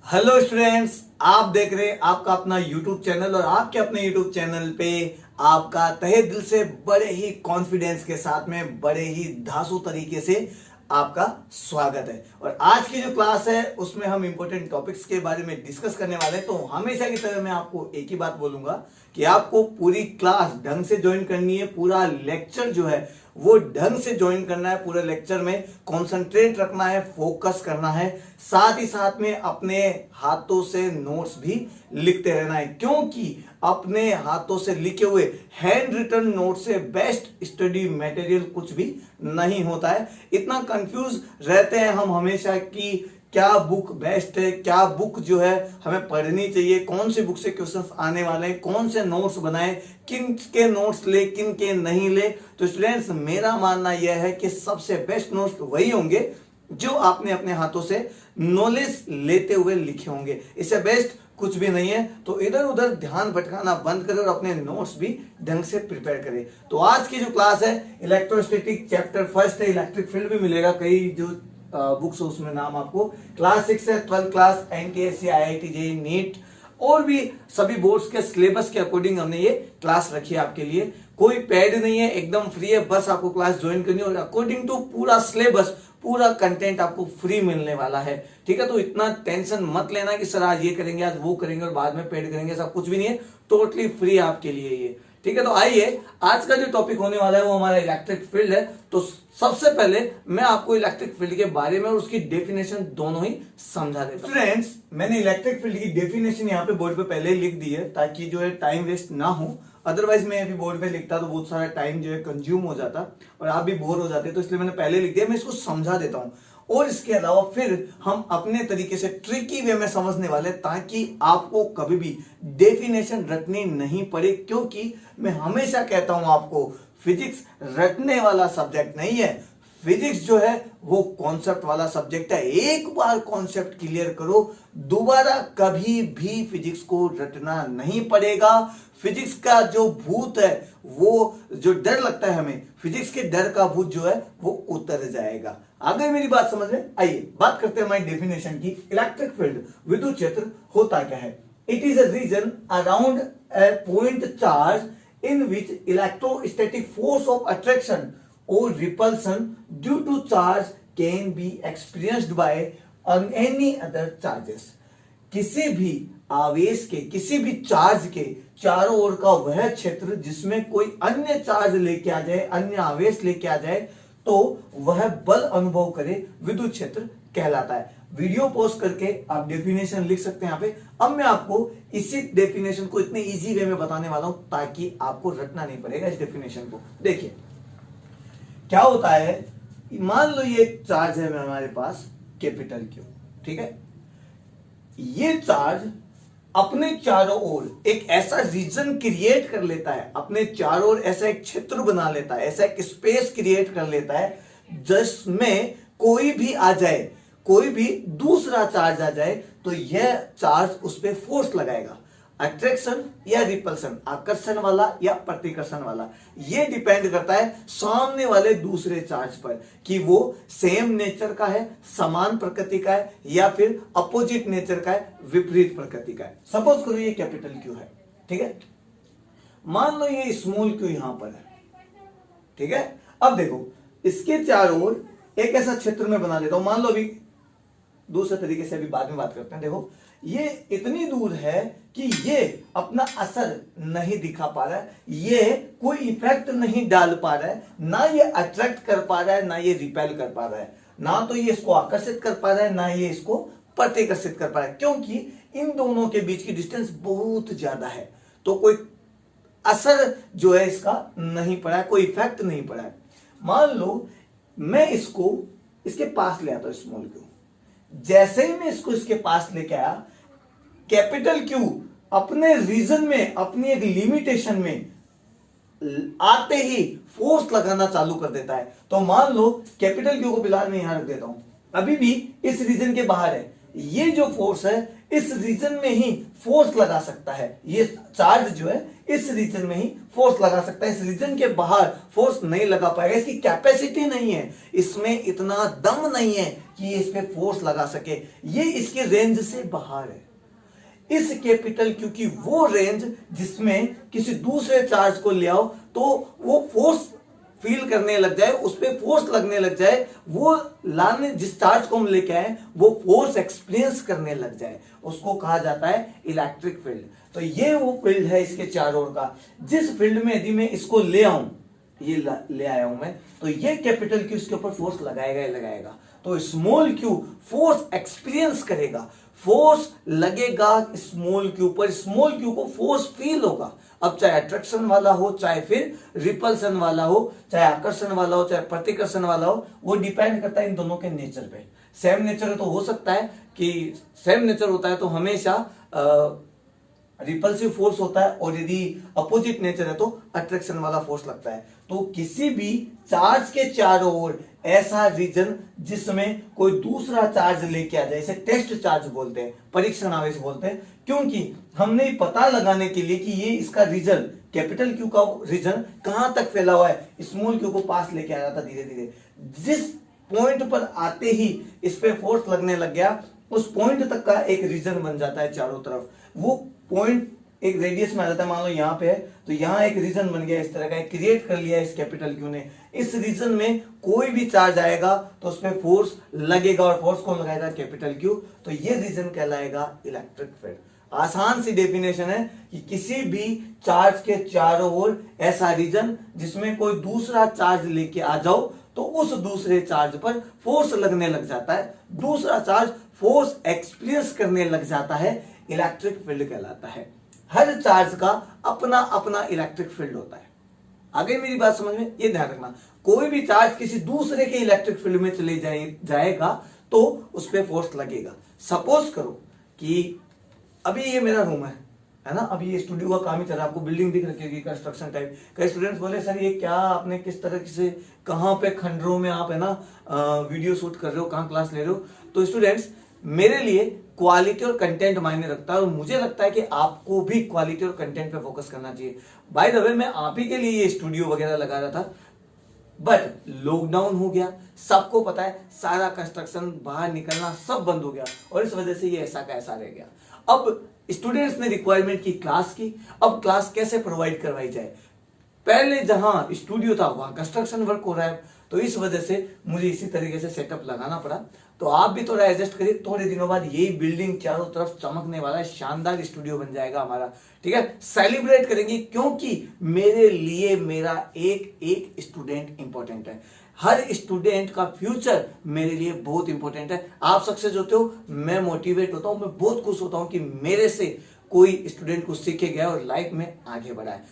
Hello students, आप देख रहे हैं आपका अपना यूट्यूब चैनल और आपके अपने यूट्यूब चैनल पे आपका तहे दिल से बड़े ही कॉन्फिडेंस के साथ में बड़े ही धांसू तरीके से आपका स्वागत है। और आज की जो क्लास है उसमें हम इंपॉर्टेंट टॉपिक्स के बारे में डिस्कस करने वाले हैं। तो हमेशा की तरह मैं आपको एक ही बात बोलूंगा कि आपको पूरी क्लास ढंग से ज्वाइन करनी है, पूरा लेक्चर जो है वो ढंग से ज्वाइन करना है, पूरे लेक्चर में कंसंट्रेट रखना है, फोकस करना है, साथ ही साथ में अपने हाथों से नोट्स भी लिखते रहना है, क्योंकि अपने हाथों से लिखे हुए हैंड रिटन नोट से बेस्ट स्टडी मटेरियल कुछ भी नहीं होता है। इतना कंफ्यूज रहते हैं हम हमेशा कि क्या बुक बेस्ट है, क्या बुक जो है हमें पढ़नी चाहिए, कौन सी बुक से क्वेश्चंस आने वाले हैं, कौन से नोट्स बनाएं, किन के नोट्स ले, किन के नहीं ले। तो स्टूडेंट्स, मेरा मानना यह है कि सबसे बेस्ट नोट्स वही होंगे जो आपने अपने हाथों से नॉलेज लेते हुए लिखे होंगे। इससे बेस्ट कुछ भी नहीं है। तो इधर उधर ध्यान भटकाना बंद करें और अपने नोट्स भी ढंग से प्रिपेयर करें। तो आज की जो क्लास है इलेक्ट्रोस्टैटिक चैप्टर फर्स्ट है, इलेक्ट्रिक फील्ड भी मिलेगा, कई जो बुक्स उसमें नाम आपको क्लास 6 है, 12th class, NTSC, IIT JEE, NEET और भी सभी बोर्ड्स के सिलेबस के अकॉर्डिंग हमने ये क्लास रखी है आपके लिए। कोई पेड नहीं है, एकदम फ्री है, बस आपको क्लास ज्वाइन करनी है और अकॉर्डिंग टू पूरा सिलेबस, पूरा कंटेंट आपको फ्री मिलने वाला है। ठीक है, तो इतना टेंशन मत लेना कि सर आज ये करेंगे, आज वो करेंगे और बाद में पेड करेंगे, सब कुछ भी नहीं है, टोटली फ्री आपके लिए ये। ठीक है, तो आइए आज का जो टॉपिक होने वाला है वो हमारा इलेक्ट्रिक फील्ड है। तो सबसे पहले मैं आपको इलेक्ट्रिक फील्ड के बारे में और उसकी डेफिनेशन दोनों ही समझा देता हूं। स्टूडेंट्स, मैंने इलेक्ट्रिक फील्ड की डेफिनेशन यहाँ पे बोर्ड पे पहले ही लिख दी है ताकि जो है टाइम वेस्ट ना हो। अदरवाइज मैं अभी बोर्ड पे लिखता तो बहुत सारा टाइम जो है कंज्यूम हो जाता और आप भी बोर हो जाते, तो इसलिए मैंने पहले लिख दिया। मैं इसको समझा देता हूं और इसके अलावा फिर हम अपने तरीके से ट्रिकी वे में समझने वाले, ताकि आपको कभी भी डेफिनेशन रटनी नहीं पड़े। क्योंकि मैं हमेशा कहता हूं आपको, फिजिक्स रटने वाला सब्जेक्ट नहीं है। फिजिक्स जो है वो कॉन्सेप्ट वाला सब्जेक्ट है। एक बार कॉन्सेप्ट क्लियर करो, दोबारा कभी भी फिजिक्स को रटना नहीं पड़ेगा। फिजिक्स का जो भूत है, वो जो डर लगता है हमें, फिजिक्स के डर का भूत जो है वो उतर जाएगा। आगे मेरी बात समझ में? आइए बात करते हैं हमारी डेफिनेशन की। इलेक्ट्रिक फील्ड, विद्युत क्षेत्र होता क्या है? It is a region around a point charge in which electrostatic force of attraction or repulsion due to charge can be experienced by on any other charges। किसी भी आवेश के, किसी भी चार्ज के चारों ओर का वह क्षेत्र जिसमें कोई अन्य चार्ज लेके आ जाए, अन्य आवेश लेके आ जाए, तो वह बल अनुभव करे, विद्युत क्षेत्र कहलाता है। वीडियो पॉज करके आप डेफिनेशन लिख सकते हैं यहाँ पे। अब मैं आपको इसी डेफिनेशन को इतने इजी वे में बताने वाला हूं ताकि आपको रटना नहीं पड़ेगा इस डेफिनेशन को। देखिए क्या होता है, मान लो ये चार्ज है हमारे पास कैपिटल क्यू। ठीक है, ये चार्ज अपने चारों ओर एक ऐसा रीजन क्रिएट कर लेता है, अपने चारों ओर ऐसा एक क्षेत्र बना लेता है, ऐसा एक स्पेस क्रिएट कर लेता है जिसमें कोई भी आ जाए, कोई भी दूसरा चार्ज आ जाए तो यह चार्ज उस पर फोर्स लगाएगा। अट्रैक्शन या रिपल्सन, आकर्षण वाला या प्रतिकर्षण वाला, यह डिपेंड करता है सामने वाले दूसरे चार्ज पर कि वो सेम नेचर का है, समान प्रकृति का है, या फिर अपोजिट नेचर का है, विपरीत प्रकृति का है। सपोज करो ये कैपिटल क्यू है। ठीक है, मान लो ये स्मॉल क्यू यहां पर है। ठीक है, अब देखो इसके चारों ओर एक ऐसा क्षेत्र में बना देता हूं। मान लो अभी दूसरे तरीके से अभी बाद में बात करते हैं। देखो ये इतनी दूर है कि ये अपना असर नहीं दिखा पा रहा है, ये कोई इफेक्ट नहीं डाल पा रहा है, ना ये अट्रैक्ट कर पा रहा है, ना ये रिपेल कर पा रहा है, ना तो ये इसको आकर्षित कर पा रहा है, ना ये इसको प्रतिकर्षित कर पा रहा है, क्योंकि इन दोनों के बीच की डिस्टेंस बहुत ज्यादा है। तो कोई असर जो है इसका नहीं पड़ा है, कोई इफेक्ट नहीं पड़ा है। मान लो मैं इसको इसके पास ले आता हूं, स्मॉल क्यू। जैसे ही मैं इसको इसके पास लेके आया, कैपिटल क्यू अपने रीजन में, अपनी एक लिमिटेशन में आते ही फोर्स लगाना चालू कर देता है। तो मान लो कैपिटल क्यू को फिलहाल मैं यहां रख देता हूं, अभी भी इस रीजन के बाहर है, ये जो फोर्स है इस रीजन में ही फोर्स लगा सकता है, ये चार्ज जो है इस रीजन में ही फोर्स लगा सकता है, इस रीजन के बाहर फोर्स नहीं लगा पाएगा, इसकी कैपेसिटी नहीं है, इसमें इतना दम नहीं है कि ये इस पे फोर्स लगा सके, ये इसके रेंज से बाहर है। इस कैपिटल क्यू की वो रेंज जिसमें किसी दूसरे चार्ज को ले आओ तो वो फोर्स फील करने लग जाए, उस पर फोर्स लगने लग जाए, वो लाने जिस चार्ज को हम लेके आए वो फोर्स एक्सपीरियंस करने लग जाए, उसको कहा जाता है इलेक्ट्रिक फील्ड। तो ये वो फील्ड है इसके चारों ओर का, जिस फील्ड में यदि मैं इसको ले आऊं, ये ले आया हूं मैं, तो ये कैपिटल क्यू इसके ऊपर फोर्स लगाएगा ही लगाएगा। तो स्मॉल क्यू फोर्स एक्सपीरियंस करेगा, फोर्स लगेगा स्मॉल क्यू पर, स्मॉल क्यू को फोर्स फील होगा। अब चाहे अट्रैक्शन वाला हो, चाहे फिर रिपल्सन वाला हो, चाहे आकर्षण वाला हो, चाहे प्रतिकर्षण वाला हो, वो डिपेंड करता है इन दोनों के नेचर पे। सेम नेचर तो हो सकता है कि सेम नेचर होता है तो हमेशा रिपल्सिव फोर्स होता है, और यदि अपोजिट नेचर है तो अट्रैक्शन वाला फोर्स लगता है। तो किसी भी चार्ज के चारों ओर ऐसा रीजन जिसमें कोई दूसरा चार्ज लेके आ जाए, इसे टेस्ट चार्ज बोलते हैं, परीक्षण आवेश बोलते हैं, क्योंकि हमने पता लगाने के लिए कि ये इसका रीजन कैपिटल क्यू का रीजन कहां तक फैला हुआ है, स्मॉल क्यू को पास लेके आ रहा था धीरे धीरे, जिस पॉइंट पर आते ही इस पे फोर्स लगने लग गया, उस पॉइंट तक का एक रीजन बन जाता है चारों तरफ। वो पॉइंट एक रेडियस में आ जाता है, मान लो यहाँ पे है तो यहाँ एक रीजन बन गया, इस तरह का क्रिएट कर लिया इस कैपिटल क्यू ने। इस रीजन में कोई भी चार्ज आएगा तो उसमें फोर्स लगेगा, और फोर्स कौन लगाएगा, कैपिटल क्यू। तो ये रीजन कहलाएगा इलेक्ट्रिक फील्ड। आसान सी डेफिनेशन है कि किसी भी चार्ज के चारों ओर ऐसा रीजन जिसमें कोई दूसरा चार्ज लेके आ जाओ तो उस दूसरे चार्ज पर फोर्स लगने लग जाता है, दूसरा चार्ज फोर्स एक्सपीरियंस करने लग जाता है, इलेक्ट्रिक फील्ड कहलाता है। हर चार्ज का अपना अपना इलेक्ट्रिक फील्ड होता है। आगे मेरी बात समझ में, ये ध्यान रखना, कोई भी चार्ज किसी दूसरे के इलेक्ट्रिक फील्ड में चले जाएगा तो उस पर फोर्स लगेगा। सपोज करो कि अभी ये मेरा रूम है ना, अभी ये स्टूडियो का काम ही चल रहा है, आपको बिल्डिंग दिख रही है कंस्ट्रक्शन टाइप। कई स्टूडेंट्स बोले सर ये क्या आपने किस तरह से, कहाँ पे खंडरों में आप है ना वीडियो शूट कर रहे हो, कहाँ क्लास ले रहे हो। तो स्टूडेंट्स मेरे लिए क्वालिटी और कंटेंट मायने रखता है, और मुझे लगता है कि आपको भी क्वालिटी और कंटेंट पे फोकस करना चाहिए। बाय द वे मैं आप ही के लिए ये स्टूडियो वगैरह लगा रहा था, बट लॉकडाउन हो गया, सबको पता है सारा कंस्ट्रक्शन, बाहर निकलना सब बंद हो गया, और इस वजह से ये ऐसा का ऐसा रह गया। अब स्टूडेंट्स ने रिक्वायरमेंट की क्लास की, अब क्लास कैसे प्रोवाइड करवाई जाए। पहले जहां स्टूडियो था वहां कंस्ट्रक्शन वर्क हो रहा है, तो इस वजह से मुझे इसी तरीके से सेटअप लगाना पड़ा। तो आप भी थोड़ा एडजस्ट करिए, थोड़े दिनों बाद यही बिल्डिंग चारों तरफ चमकने वाला है, शानदार स्टूडियो बन जाएगा हमारा, ठीक है। सेलिब्रेट करेंगे क्योंकि मेरे लिए मेरा एक एक स्टूडेंट इंपॉर्टेंट है, हर स्टूडेंट का फ्यूचर मेरे लिए बहुत इंपॉर्टेंट है। आप सक्सेस होते हो, मैं मोटिवेट होता हूं, मैं बहुत खुश होता हूं कि मेरे से कोई स्टूडेंट कुछ सीख के गया और लाइफ में आगे बढ़ा है।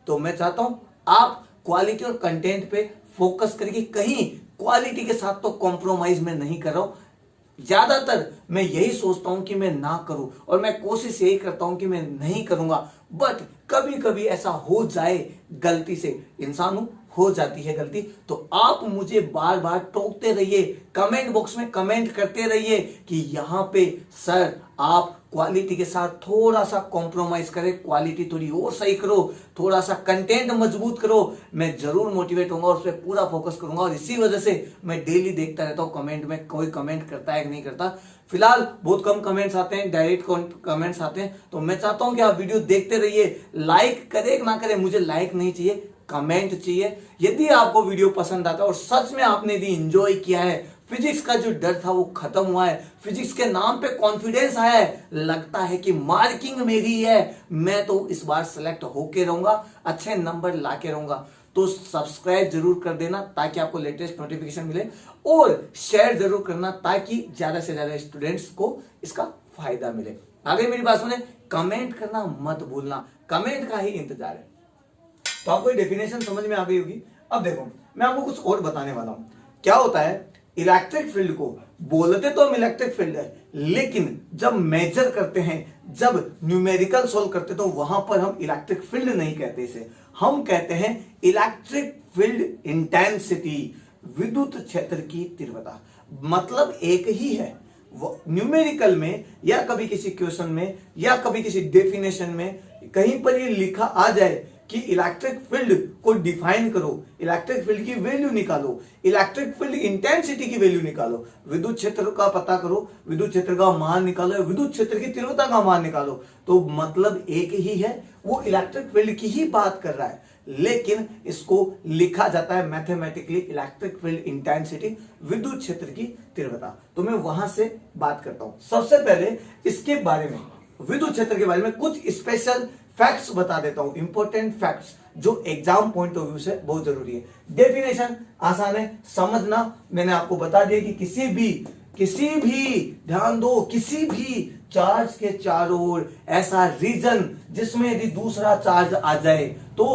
तो मैं चाहता हूं आप क्वालिटी और कंटेंट पे फोकस करेंगे, कहीं क्वालिटी के साथ तो कॉम्प्रोमाइज मैं नहीं कर रहा हूं। ज्यादातर मैं यही सोचता हूं कि मैं ना करूं, और मैं कोशिश यही करता हूं कि मैं नहीं करूंगा, बट कभी कभी ऐसा हो जाए, गलती से इंसान हूं, हो जाती है गलती, तो आप मुझे बार बार टोकते रहिए, कमेंट बॉक्स में कमेंट करते रहिए कि यहां पे सर आप क्वालिटी के साथ थोड़ा सा कॉम्प्रोमाइज करें, क्वालिटी थोड़ी और सही करो, थोड़ा सा कंटेंट मजबूत करो। मैं जरूर मोटिवेट होऊंगा और उस पर पूरा फोकस करूंगा, और इसी वजह से मैं डेली देखता रहता हूं कमेंट में कोई कमेंट करता है कि नहीं करता। फिलहाल बहुत कम कमेंट्स आते हैं, डायरेक्ट कमेंट्स आते हैं, तो मैं चाहता हूं कि आप वीडियो देखते रहिए। लाइक करे ना करे, मुझे लाइक नहीं चाहिए, कमेंट चाहिए। यदि आपको वीडियो पसंद आता है और सच में आपने यदि एंजॉय किया है, फिजिक्स का जो डर था वो खत्म हुआ है, फिजिक्स के नाम पे कॉन्फिडेंस आया है, लगता है कि मार्किंग मेरी है, मैं तो इस बार सिलेक्ट होके रहूंगा, अच्छे नंबर लाके रहूंगा, तो सब्सक्राइब जरूर कर देना ताकि आपको लेटेस्ट नोटिफिकेशन मिले, और शेयर जरूर करना ताकि ज्यादा से ज्यादा स्टूडेंट्स को इसका फायदा मिले। आगे मेरी बात सुने, कमेंट करना मत भूलना, कमेंट का ही इंतजार है। तो आपको डेफिनेशन समझ में आ गई होगी। अब देखो मैं आपको कुछ और बताने वाला हूं। क्या होता है, इलेक्ट्रिक फील्ड को बोलते तो हम इलेक्ट्रिक फील्ड है, लेकिन जब मेजर करते हैं, जब न्यूमेरिकल सोल्व करते तो वहां पर हम इलेक्ट्रिक फील्ड नहीं कहते, इसे हम कहते हैं इलेक्ट्रिक फील्ड इंटेंसिटी, विद्युत क्षेत्र की तीव्रता। मतलब एक ही है, न्यूमेरिकल में या कभी किसी क्वेश्चन में या कभी किसी डेफिनेशन में कहीं पर ये लिखा आ जाए कि इलेक्ट्रिक फील्ड को डिफाइन करो, इलेक्ट्रिक फील्ड की वैल्यू निकालो, इलेक्ट्रिक फील्ड इंटेंसिटी की वैल्यू निकालो, विद्युत क्षेत्र का पता करो, विद्युत क्षेत्र का मान निकालो, विद्युत क्षेत्र की तीव्रता का मान निकालो, तो मतलब एक ही है, वो इलेक्ट्रिक फील्ड की ही बात कर रहा है, लेकिन इसको लिखा जाता है मैथमेटिकली इलेक्ट्रिक फील्ड इंटेंसिटी, विद्युत क्षेत्र की तीव्रता। तो मैं वहां से बात करता हूं। सबसे पहले इसके बारे में, विद्युत क्षेत्र के बारे में कुछ स्पेशल फैक्ट्स बता देता हूं, इंपॉर्टेंट फैक्ट्स जो एग्जाम पॉइंट ऑफ व्यू से बहुत जरूरी है। डेफिनेशन आसान है समझना, मैंने आपको बता दिया कि किसी भी ध्यान दो, किसी भी चार्ज के चारों ओर ऐसा रीजन जिसमें यदि दूसरा चार्ज आ जाए तो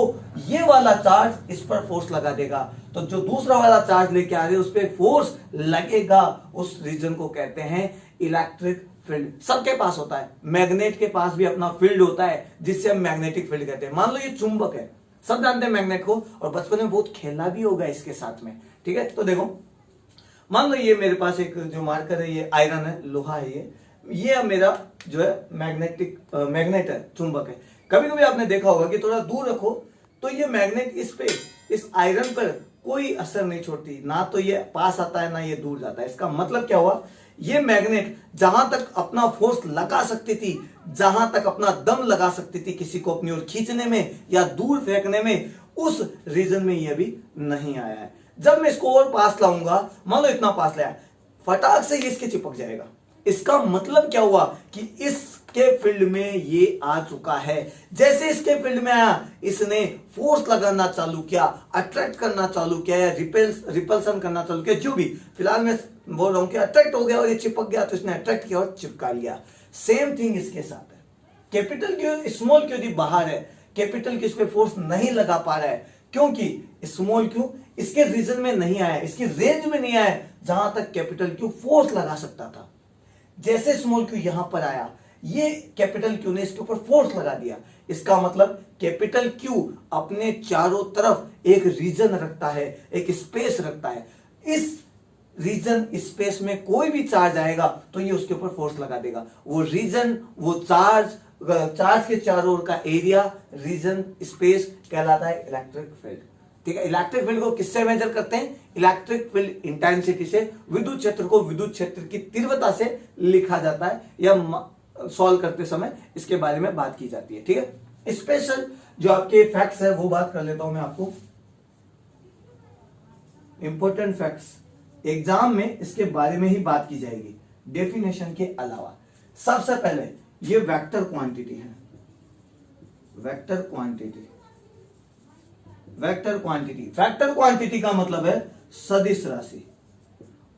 ये वाला चार्ज इस पर फोर्स लगा देगा, तो जो दूसरा वाला चार्ज लेके आ रहे उस पर फोर्स लगेगा, उस रीजन को कहते हैं इलेक्ट्रिक फील्ड। सबके पास होता है, मैग्नेट के पास भी अपना फील्ड होता है जिससे हम मैग्नेटिक फील्ड कहते हैं। मान लो ये चुंबक है, सब जानते हैं मैग्नेट को, और बचपन में बहुत खेला भी होगा इसके साथ में, ठीक है। तो देखो, मान लो ये मेरे पास एक जो मार्कर है, ये आयरन है, लोहा है, ये मेरा जो है मैग्नेट है, चुंबक है। कभी कभी आपने देखा होगा कि थोड़ा दूर रखो तो ये मैग्नेट इस आयरन पर कोई असर नहीं छोड़ती, ना तो ये पास आता है ना ये दूर जाता है। इसका मतलब क्या हुआ, ये मैग्नेट जहां तक अपना फोर्स लगा सकती थी, जहां तक अपना दम लगा सकती थी किसी को अपनी ओर खींचने में या दूर फेंकने में, उस रीजन में ये अभी नहीं आया है। जब मैं इसको और पास लाऊंगा, मान लो इतना पास लाया, फटाक से ये इसके चिपक जाएगा। इसका मतलब क्या हुआ कि इसके फील्ड में ये आ चुका है। जैसे इसके फील्ड में आया, इसने फोर्स लगाना चालू किया, अट्रैक्ट करना चालू किया या रिपल्सन करना चालू किया, जो भी, फिलहाल मैं बोल रहा हूं कि अट्रैक्ट हो गया और ये चिपक गया, तो इसने अट्रैक्ट किया और चिपका लिया। सेम थिंग इसके साथ है। कैपिटल क्यू स्मॉल क्यू यदि बाहर है, कैपिटल क्यू इस पे फोर्स नहीं लगा पा रहा है, क्योंकि स्मॉल क्यू इसके रीजन में नहीं आया, इसकी रेंज में नहीं आया जहां तक कैपिटल क्यू फोर्स लगा सकता था। जैसे स्मॉल क्यू यहां पर आया, ये कैपिटल क्यू ने इसके ऊपर फोर्स लगा दिया। इसका मतलब कैपिटल क्यू अपने चारों तरफ एक रीजन रखता है, एक स्पेस रखता है। इस रीजन स्पेस में कोई भी चार्ज आएगा तो ये उसके ऊपर फोर्स लगा देगा। वो रीजन, वो चार्ज के चारों ओर का एरिया, रीजन, स्पेस कहलाता है इलेक्ट्रिक फील्ड। ठीक है, इलेक्ट्रिक फील्ड को किससे मेजर करते हैं? इलेक्ट्रिक फील्ड इंटेंसिटी से। विद्युत क्षेत्र को विद्युत क्षेत्र की तीव्रता से लिखा जाता है, या सॉल्व करते समय इसके बारे में बात की जाती है। ठीक है, स्पेशल जो आपके फैक्ट्स है वो बात कर लेता हूं मैं आपको। इंपॉर्टेंट फैक्ट्स, एग्जाम में इसके बारे में ही बात की जाएगी डेफिनेशन के अलावा। सबसे पहले ये वेक्टर क्वांटिटी है, वेक्टर क्वांटिटी। वेक्टर क्वांटिटी का मतलब है सदिश राशि,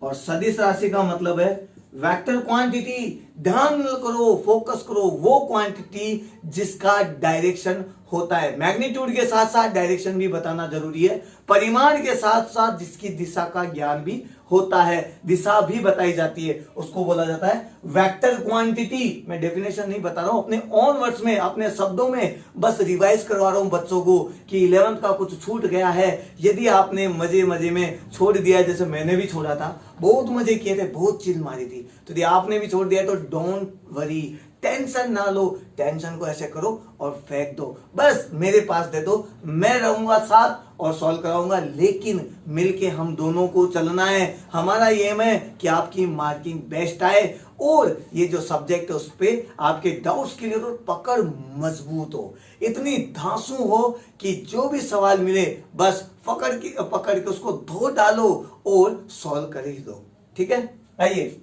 और सदिश राशि का मतलब है वेक्टर क्वांटिटी। ध्यान करो, फोकस करो, वो क्वांटिटी जिसका डायरेक्शन होता है। मैग्नीट्यूड के साथ साथ डायरेक्शन भी बताना जरूरी है, परिमाण के साथ साथ जिसकी दिशा का ज्ञान भी होता है, दिशा भी बताई जाती है, उसको बोला जाता है वेक्टर क्वांटिटी। मैं डेफिनेशन नहीं बता रहा हूं, अपने ओन वर्ड्स में, अपने शब्दों में बस रिवाइज करवा रहा हूं बच्चों को कि 11th का कुछ छूट गया है। यदि आपने मजे मजे में छोड़ दिया, जैसे मैंने भी छोड़ा था, बहुत मजे किए थे, बहुत चिल मारी थी, तो यदि आपने भी छोड़ दिया तो डोंट वरी, टेंशन ना लो, टेंशन को ऐसे करो और फेंक दो, बस मेरे पास दे दो, मैं रहूंगा साथ और सॉल्व कराऊंगा। लेकिन मिलके हम दोनों को चलना है। हमारा एम है कि आपकी मार्किंग बेस्ट आए और ये जो सब्जेक्ट है उस पे आपके डाउट्स क्लियर हो, पकड़ मजबूत हो, इतनी धांसू हो कि जो भी सवाल मिले बस पकड़ के उसको धो डालो और सॉल्व कर ही दो। ठीक है, आइए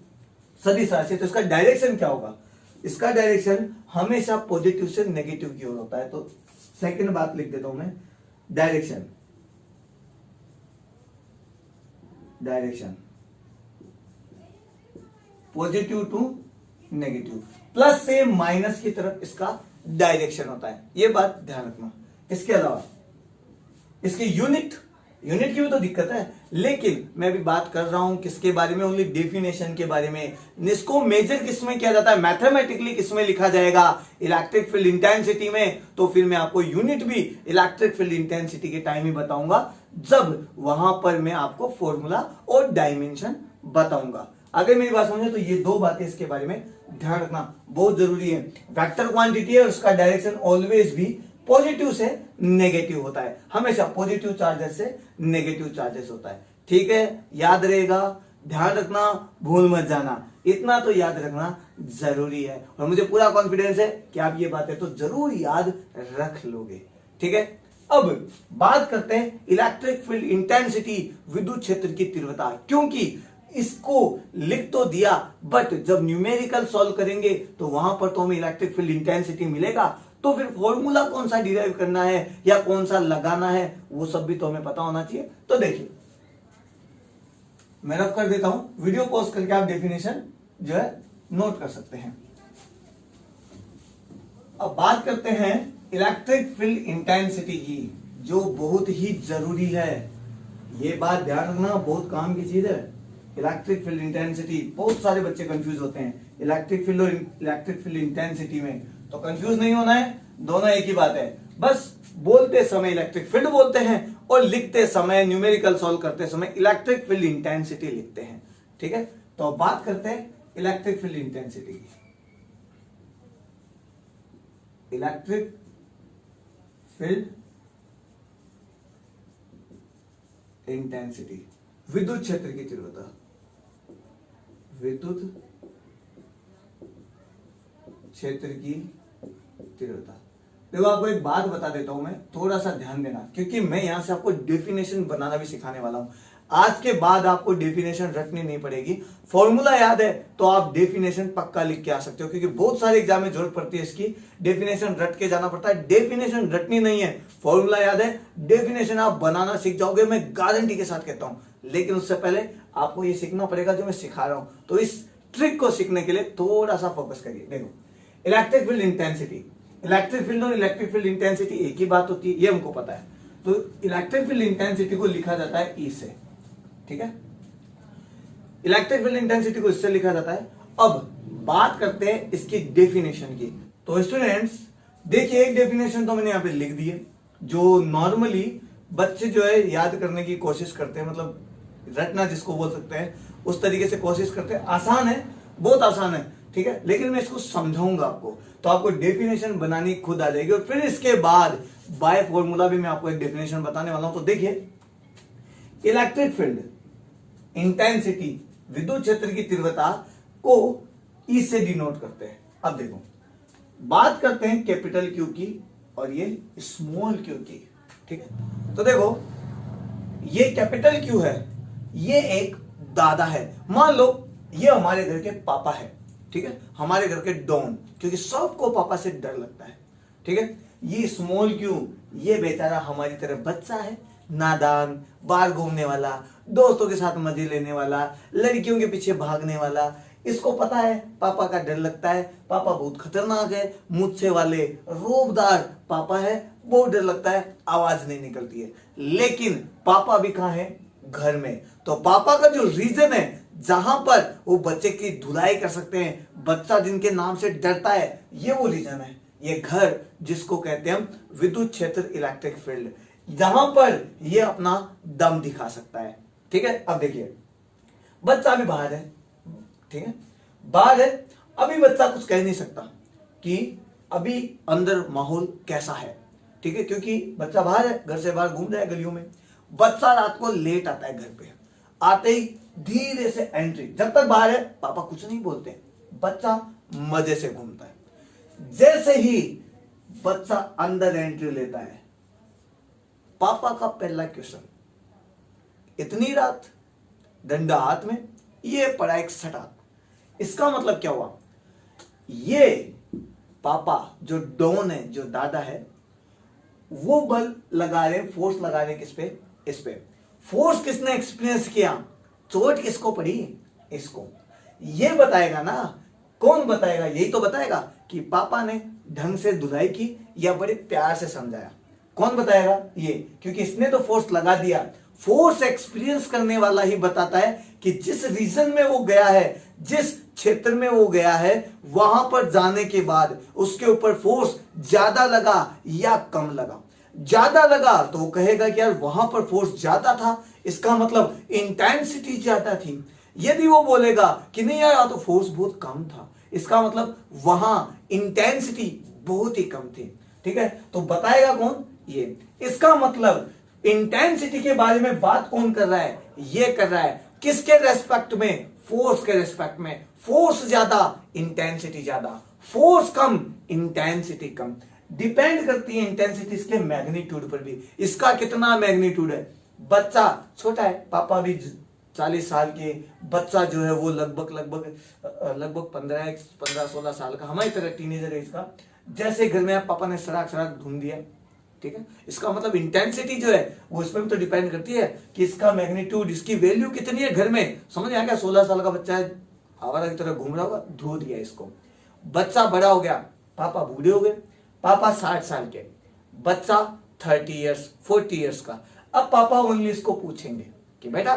सदिश राशि, तो इसका डायरेक्शन क्या होगा? इसका डायरेक्शन हमेशा पॉजिटिव से नेगेटिव की ओर होता है। तो सेकंड बात लिख देता हूं मैं, direction positive to negative, plus से माइनस की तरफ इसका डायरेक्शन होता है, ये बात ध्यान रखना। इसके अलावा इसके यूनिट की भी तो दिक्कत है, लेकिन मैं अभी बात कर रहा हूं किसके बारे में? ओनली डेफिनेशन के बारे में। इसको मेजर किसमें किया जाता है? मैथमेटिकली किसमें लिखा जाएगा? इलेक्ट्रिक फील्ड इंटेंसिटी में। तो फिर मैं आपको यूनिट भी इलेक्ट्रिक फील्ड इंटेंसिटी के टाइम ही बताऊंगा, जब वहां पर मैं आपको फॉर्मूला और डायमेंशन बताऊंगा। अगर मेरी बात समझे तो ये दो बातें इसके बारे में ध्यान रखना बहुत जरूरी है। वेक्टर क्वांटिटी है और उसका डायरेक्शन ऑलवेज भी पॉजिटिव से नेगेटिव होता है, हमेशा पॉजिटिव चार्जेस से नेगेटिव चार्जेस होता है। ठीक है, याद रहेगा, ध्यान रखना, भूल मत जाना, इतना तो याद रखना जरूरी है और मुझे पूरा कॉन्फिडेंस है कि आप ये बातें तो जरूर याद रख लोगे। ठीक है, अब बात करते हैं इलेक्ट्रिक फील्ड इंटेंसिटी, विद्युत क्षेत्र की तीव्रता। क्योंकि इसको लिख तो दिया बट जब न्यूमेरिकल सॉल्व करेंगे तो वहां पर तो हमें इलेक्ट्रिक फील्ड इंटेंसिटी मिलेगा, तो फिर फॉर्मूला कौन सा डिराइव करना है या कौन सा लगाना है वो सब भी तो हमें पता होना चाहिए। तो देखिए मैं रफ कर देता हूं, वीडियो पॉज करके आप डेफिनेशन जो है नोट कर सकते हैं। अब बात करते हैं इलेक्ट्रिक फील्ड इंटेंसिटी की, जो बहुत ही जरूरी है। ये बात ध्यान रखना, बहुत काम की चीज है। इलेक्ट्रिक फील्ड इंटेंसिटी, बहुत सारे बच्चे कंफ्यूज होते हैं इलेक्ट्रिक फील्ड और इलेक्ट्रिक फील्ड इंटेंसिटी में, तो कंफ्यूज नहीं होना है, दोनों एक ही बात है। बस बोलते समय इलेक्ट्रिक फील्ड बोलते हैं और लिखते समय न्यूमेरिकल सॉल्व करते समय इलेक्ट्रिक फील्ड इंटेंसिटी लिखते हैं। ठीक है, तो अब बात करते हैं इलेक्ट्रिक फील्ड इंटेंसिटी की। इलेक्ट्रिक फील्ड इंटेंसिटी, विद्युत क्षेत्र की तीव्रता, विद्युत क्षेत्र की तीव्रता। देखो आपको एक बात बता देता हूं मैं, थोड़ा सा ध्यान देना, क्योंकि मैं यहां से आपको डेफिनेशन बनाना भी सिखाने वाला हूं। आज के बाद आपको डेफिनेशन रटनी नहीं पड़ेगी, फॉर्मूला याद है तो आप डेफिनेशन पक्का लिख के आ सकते हो, क्योंकि बहुत सारे एग्जाम में जरूरत पड़ती है इसकी, डेफिनेशन रट के जाना पड़ता है। डेफिनेशन रटनी नहीं है, फॉर्मूला याद है, डेफिनेशन आप बनाना सीख जाओगे, मैं गारंटी के साथ कहता हूं। लेकिन उससे पहले आपको ये सीखना पड़ेगा जो मैं सिखा रहा हूं, तो इस ट्रिक को सीखने के लिए थोड़ा सा फोकस करिए। देखो electric field intensity, electric field और इलेक्ट्रिक फील्ड इंटेंसिटी एक ही बात होती है, ये हमको पता है। तो इलेक्ट्रिक फील्ड इंटेंसिटी को लिखा जाता है ई से। ठीक है, इलेक्ट्रिक फील्ड इंटेंसिटी को इससे लिखा जाता है। अब बात करते हैं इसकी डेफिनेशन की। तो स्टूडेंट्स देखिए, एक डेफिनेशन तो मैंने यहां पे लिख दी है, जो नॉर्मली बच्चे जो है याद करने की कोशिश करते हैं, मतलब रटना जिसको बोल सकते हैं, उस तरीके से कोशिश करते हैं। आसान है, बहुत आसान है। ठीक है, लेकिन मैं इसको समझाऊंगा आपको, तो आपको डेफिनेशन बनानी खुद आ जाएगी और फिर इसके बाद बाय फॉर्मूला भी मैं आपको एक डेफिनेशन बताने वाला हूं। तो देखिए, इलेक्ट्रिक फील्ड इंटेंसिटी, विद्युत क्षेत्र की तीव्रता को ई से डिनोट करते हैं। अब देखो बात करते हैं कैपिटल क्यू की और ये स्मॉल क्यू की। ठीक है, तो देखो ये कैपिटल क्यू है, ये एक दादा है, मान लो ये हमारे घर के पापा है। ठीक है, हमारे घर के डॉन, क्योंकि सबको पापा से डर लगता है। ठीक है, ये स्मॉल क्यू, ये बेचारा हमारी तरह बच्चा है, नादान, बाहर घूमने वाला, दोस्तों के साथ मजे लेने वाला, लड़कियों के पीछे भागने वाला। इसको पता है पापा का डर लगता है, पापा बहुत खतरनाक है, मुझसे वाले रोबदार पापा है, बहुत डर लगता है, आवाज नहीं निकलती है। लेकिन पापा भी कहां है? घर में। तो पापा का जो रीजन है जहां पर वो बच्चे की धुलाई कर सकते हैं, बच्चा जिनके नाम से डरता है, ये वो रीजन है, ये घर जिसको कहते हैं हम विद्युत क्षेत्र, इलेक्ट्रिक फील्ड, जहां पर ये अपना दम दिखा सकता है। ठीक है, अब देखिए बच्चा भी बाहर है। ठीक है, बाहर है, अभी बच्चा कुछ कह नहीं सकता कि अभी अंदर माहौल कैसा है। ठीक है, क्योंकि बच्चा बाहर है, घर से बाहर घूम रहा है गलियों में। बच्चा रात को लेट आता है घर पे, आते ही धीरे से एंट्री, जब तक बाहर है पापा कुछ नहीं बोलते, बच्चा मजे से घूमता है। जैसे ही बच्चा अंदर एंट्री लेता है, पापा का पहला क्वेश्चन, इतनी रात, डंडा हाथ में, ये पड़ा एक सटाक। इसका मतलब क्या हुआ? ये पापा जो डॉन है, जो दादा है, वो बल लगा रहे, फोर्स लगा रहे, किस पे? इस पे। फोर्स किसने एक्सपीरियंस किया? चोट किसको पड़ी? इसको। ये बताएगा ना, कौन बताएगा? यही तो बताएगा कि पापा ने ढंग से धुलाई की या बड़े प्यार से समझाया। कौन बताएगा? ये, क्योंकि इसने तो फोर्स लगा दिया। फोर्स एक्सपीरियंस करने वाला ही बताता है कि जिस रीजन में वो गया है, जिस क्षेत्र में वो गया है, वहां पर जाने के बाद उसके ऊपर फोर्स ज्यादा लगा या कम लगा। ज्यादा लगा तो वो कहेगा कि यार वहां पर फोर्स ज्यादा था, इसका मतलब इंटेंसिटी ज्यादा थी। यदि वो बोलेगा कि नहीं यार तो फोर्स बहुत कम था, इसका मतलब वहां इंटेंसिटी बहुत ही कम थी। ठीक है, तो बताएगा कौन? ये। इसका मतलब इंटेंसिटी के बारे में बात कौन कर रहा है? ये कर रहा है। किसके रेस्पेक्ट में? फोर्स के रेस्पेक्ट में। फोर्स ज्यादा, इंटेंसिटी ज्यादा। फोर्स कम, इंटेंसिटी कम। डिपेंड करती है इंटेंसिटी इसके मैग्नीट्यूड पर भी। इसका कितना मैग्नीट्यूड है? बच्चा छोटा है, पापा भी 40 साल के, बच्चा जो है वो लगभग 15-16 साल का, हमारी तरह टीनेजर एज का। जैसे घर में पापा ने सड़क ढूंढ दिया, ठीक है, इसका मतलब इंटेंसिटी जो है वो इस पर भी तो डिपेंड करती है कि इसका मैग्नीट्यूड, इसकी वैल्यू कितनी है घर में। समझ आ गया? 16 साल का बच्चा है, आवारा की तरह घूम रहा होगा, धो दिया इसको। बच्चा बड़ा हो गया, पापा बूढ़े हो गए, पापा 60 साल के, बच्चा 30 ईयर्स 40 ईयर्स का। अब पापा ओनली इसको पूछेंगे कि बेटा,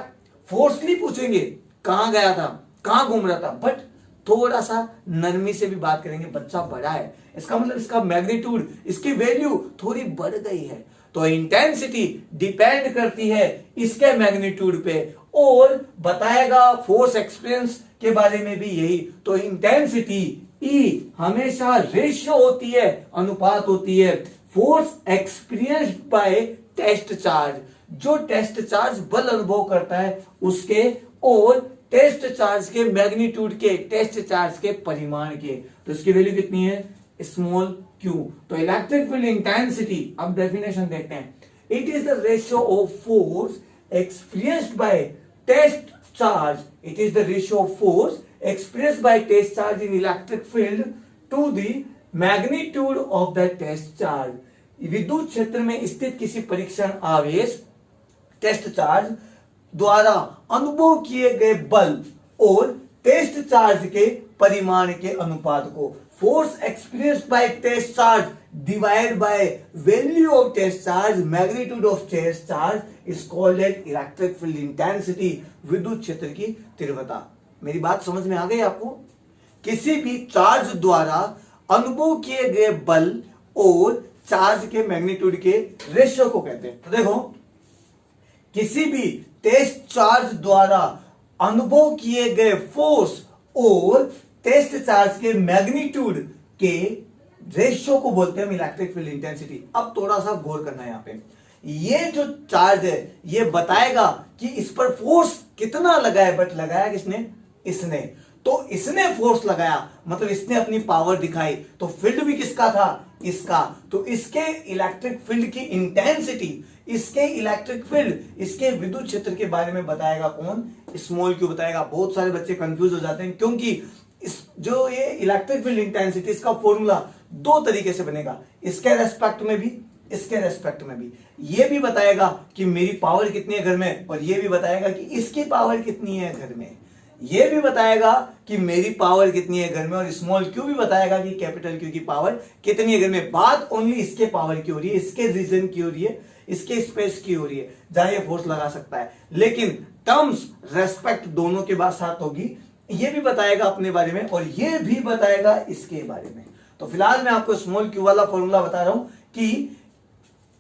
फोर्सली पूछेंगे कहां गया था, कहां घूम रहा था, बट थोड़ा सा नरमी से भी बात करेंगे। बच्चा बड़ा है, इसका मतलब इसका मैग्नीट्यूड, इसकी वैल्यू थोड़ी बढ़ गई है। तो इंटेंसिटी डिपेंड करती है इसके मैग्नीट्यूड पे, और बताएगा फोर्स एक्सपीरियंस के बारे में भी यही। तो इंटेंसिटी ई हमेशा रेशियो होती है, अनुपात होती है, force experienced by test charge, जो टेस्ट चार्ज बल अनुभव करता है उसके, और टेस्ट चार्ज के मैग्नीट्यूड के, टेस्ट चार्ज के परिमाण के। तो इसकी वैल्यू कितनी है? Small Q. तो इलेक्ट्रिक फील्ड इंटेंसिटी, अब डेफिनेशन देखते हैं। It is the ratio of force experienced by test charge, it is the ratio of force experienced by test charge in electric field to the magnitude of the test charge। विद्युत क्षेत्र में स्थित किसी परीक्षण आवेश test charge द्वारा अनुभव किए गए बल और टेस्ट चार्ज के परिमाण के अनुपात को, force experienced by test charge divide by value of test charge magnitude of test charge is called as electric field intensity, विद्युत क्षेत्र की तीव्रता। मेरी बात समझ में आ गई आपको? किसी भी चार्ज द्वारा अनुभव किए गए बल और चार्ज के मैग्नीट्यूड के रेशियो को कहते हैं। तो देखो, किसी भी टेस्ट चार्ज द्वारा अनुभव किए गए फोर्स और टेस्ट चार्ज के मैग्नीट्यूड के रेशियो को बोलते हैं हम इलेक्ट्रिक फील्ड इंटेंसिटी। अब थोड़ा सा गौर करना है यहाँ पे, ये जो चार्ज है ये बताएगा कि इस पर फोर्स कितना लगा है, बट लगाया किसने? इसने। तो इसने फोर्स लगाया, मतलब इसने अपनी पावर दिखाई, तो फील्ड भी किसका था? इसका। तो इसके इलेक्ट्रिक फील्ड की इंटेंसिटी, इसके इलेक्ट्रिक फील्ड, इसके विद्युत क्षेत्र के बारे में बताएगा कौन? स्मॉल क्यू बताएगा। बहुत सारे बच्चे कंफ्यूज हो जाते हैं, क्योंकि इस जो ये इलेक्ट्रिक फील्ड इंटेंसिटी, इसका फॉर्मूला दो तरीके से बनेगा, इसके रेस्पेक्ट में भी, इसके रेस्पेक्ट में भी। ये भी बताएगा कि मेरी पावर कितनी है घर में, और ये भी बताएगा कि इसकी पावर कितनी है घर में। ये भी बताएगा कि मेरी पावर कितनी है घर में, और स्मॉल क्यू भी बताएगा कि कैपिटल क्यू की पावर कितनी है घर में। बात ओनली इसके पावर की हो रही है, इसके रीजन की हो रही है, इसके स्पेस की हो रही है, जहां ये फोर्स लगा सकता है। लेकिन टर्म्स रेस्पेक्ट दोनों के बाद साथ होगी। ये भी बताएगा अपने बारे में, और ये भी बताएगा इसके बारे में। तो फिलहाल मैं आपको स्मॉल क्यू वाला फॉर्मूला बता रहा हूं कि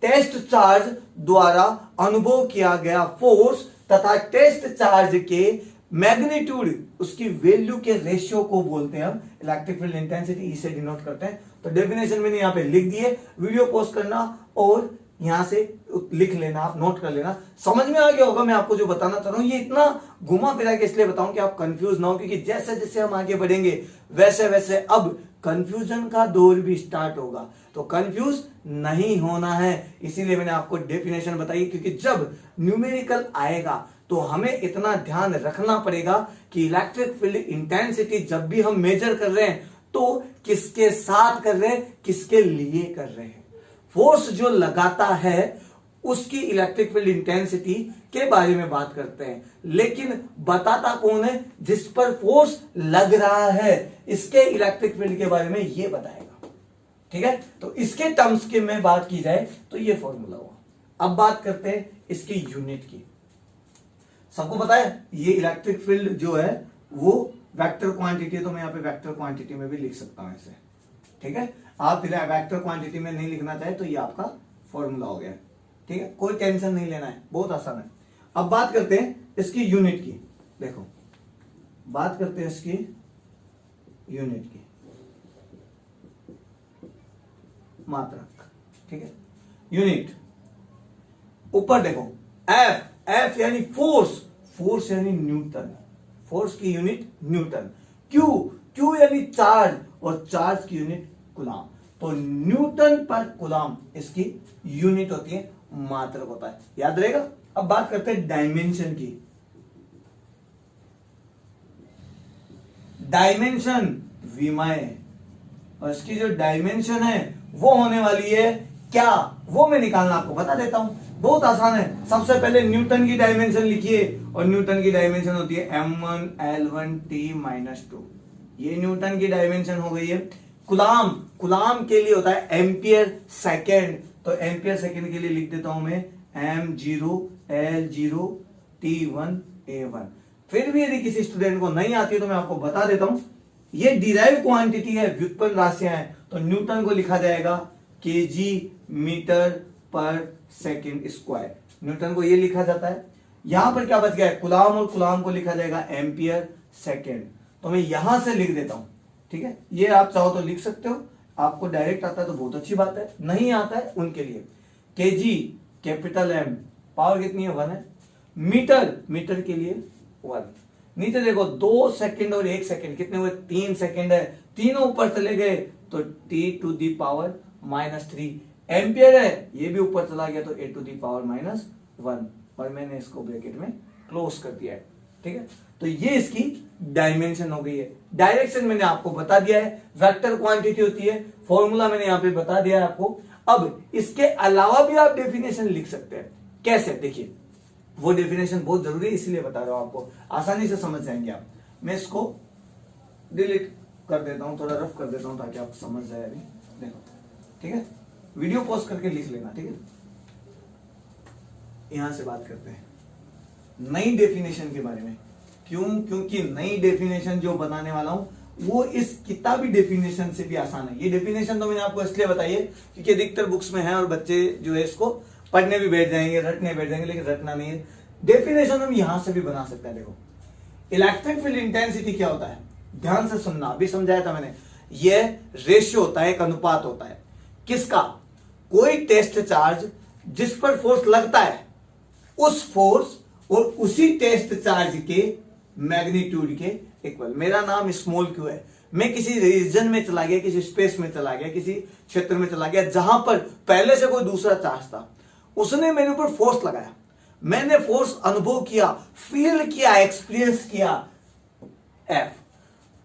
टेस्ट चार्ज द्वारा अनुभव किया गया फोर्स तथा टेस्ट चार्ज के मैग्नीट्यूड, उसकी वैल्यू के रेशियो को बोलते हैं हम इलेक्ट्रिक फील्ड इंटेंसिटी, इसे डिनोट करते हैं। तो डेफिनेशन मैंने यहाँ पे लिख दिए, वीडियो पॉज करना और यहां से लिख लेना, आप नोट कर लेना। समझ में आ गया होगा मैं आपको जो बताना चाह रहा हूं। ये इतना घुमा फिरा के इसलिए बताऊं कि आप कंफ्यूज ना हो, क्योंकि जैसे जैसे हम आगे बढ़ेंगे वैसे वैसे अब कंफ्यूजन का दौर भी स्टार्ट होगा। तो कंफ्यूज नहीं होना है, इसीलिए मैंने आपको डेफिनेशन बताई, क्योंकि जब न्यूमेरिकल आएगा तो हमें इतना ध्यान रखना पड़ेगा कि इलेक्ट्रिक फील्ड इंटेंसिटी जब भी हम मेजर कर रहे हैं तो किसके साथ कर रहे हैं, किसके लिए कर रहे हैं। फोर्स जो लगाता है उसकी इलेक्ट्रिक फील्ड इंटेंसिटी के बारे में बात करते हैं, लेकिन बताता कौन है? जिस पर फोर्स लग रहा है, इसके इलेक्ट्रिक फील्ड के बारे में ये बताएगा। ठीक है, तो इसके टर्म्स की में बात की जाए तो ये फॉर्मूला हुआ। अब बात करते हैं इसकी यूनिट की। सबको पता है ये इलेक्ट्रिक फील्ड जो है वो वेक्टर क्वांटिटी है, तो मैं यहाँ पे वेक्टर क्वांटिटी में भी लिख सकता हूं ऐसे। ठीक है, आप वेक्टर क्वांटिटी में नहीं लिखना चाहे तो ये आपका फॉर्मूला हो गया। ठीक है, कोई टेंशन नहीं लेना है, बहुत आसान है। अब बात करते हैं इसकी यूनिट की। देखो, बात करते हैं इसकी यूनिट की, मात्रक, ठीक है। यूनिट ऊपर देखो, एफ, एफ यानी फोर्स, फोर्स यानी न्यूटन, फोर्स की यूनिट न्यूटन। क्यू, क्यू यानी चार्ज, और चार्ज की यूनिट कूलाम। तो न्यूटन पर कूलाम इसकी यूनिट होती है, मात्रक होता है, याद रहेगा। अब बात करते हैं डायमेंशन की। डायमेंशन विमाएं, और इसकी जो डायमेंशन है वो होने वाली है क्या, वो मैं निकालना आपको बता देता हूं, बहुत आसान है। सबसे पहले न्यूटन की डायमेंशन लिखिए, और न्यूटन की डायमेंशन होती है m1L1T-2। ये न्यूटन की डायमेंशन हो गई है। कूलाम, कूलाम के लिए होता है एम्पियर सेकेंड, तो एम्पियर सेकेंड के लिए लिख देता हूं मैं m0L0T1A1। फिर भी यदि किसी स्टूडेंट को नहीं आती है तो मैं आपको बता देता हूं, ये डिराइव क्वांटिटी है, व्युत्पन्न राशियां हैं, तो न्यूटन को लिखा जाएगा केजी मीटर पर सेकेंड स्क्वायर, न्यूटन को ये लिखा जाता है। यहां पर क्या बच गया है, कूलाम, और कूलाम को लिखा जाएगा एम्पियर सेकेंड, तो मैं यहां से लिख देता हूं, ठीक है। ये आप चाहो तो लिख सकते हो, आपको डायरेक्ट आता है तो बहुत अच्छी बात है, नहीं आता है उनके लिए केजी कैपिटल एम, पावर कितनी है 1 है, मीटर, मीटर के लिए 1। नीचे देखो 2 सेकंड और 1 सेकंड कितने हुए, 3 सेकंड है, तीनों ऊपर चले गए तो T⁻⁻3। एम्पियर है, ये भी ऊपर चला गया तो A⁻⁻1, और मैंने इसको ब्रैकेट में क्लोज कर दिया है, ठीक है। तो ये इसकी डायमेंशन हो गई है। डायरेक्शन मैंने आपको बता दिया है, वेक्टर क्वांटिटी होती है, फॉर्मूला मैंने यहां पे बता दिया है आपको। अब इसके अलावा भी आप डेफिनेशन लिख सकते हैं, कैसे, देखिए वो डेफिनेशन बहुत जरूरी है, इसलिए बता रहा हूं आपको, आसानी से समझ जाएंगे आप। मैं इसको डिलीट कर देता हूं, थोड़ा रफ कर देता हूं ताकि आप समझ जाए। अभी देखो, ठीक है, वीडियो पॉज करके लिख लेना, ठीक है। यहां से बात करते हैं नई डेफिनेशन के बारे में। क्यों, क्योंकि नई डेफिनेशन जो बनाने वाला हूं वो इस किताबी डेफिनेशन से भी आसान है। ये डेफिनेशन तो मैंने आपको इसलिए बताई है क्योंकि अधिकतर बुक्स में है, और बच्चे जो है इसको पढ़ने भी बैठ जाएंगे, रटने बैठ जाएंगे, लेकिन रटना नहीं है। डेफिनेशन हम यहां से भी बना सकते हैं। देखो, इलेक्ट्रिक फील्ड इंटेंसिटी क्या होता है, ध्यान से सुनना, अभी समझाया था मैंने। यह रेशियो होता है, एक अनुपात होता है, किसका, कोई टेस्ट चार्ज जिस पर फोर्स लगता है उस फोर्स और उसी टेस्ट चार्ज के मैग्नीट्यूड के इक्वल। मेरा नाम स्मॉल क्यू है, मैं किसी रीजन में चला गया, किसी स्पेस में चला गया, किसी क्षेत्र में चला गया जहां पर पहले से कोई दूसरा चार्ज था, उसने मेरे ऊपर फोर्स लगाया, मैंने फोर्स अनुभव किया, फील किया, एक्सपीरियंस किया एफ,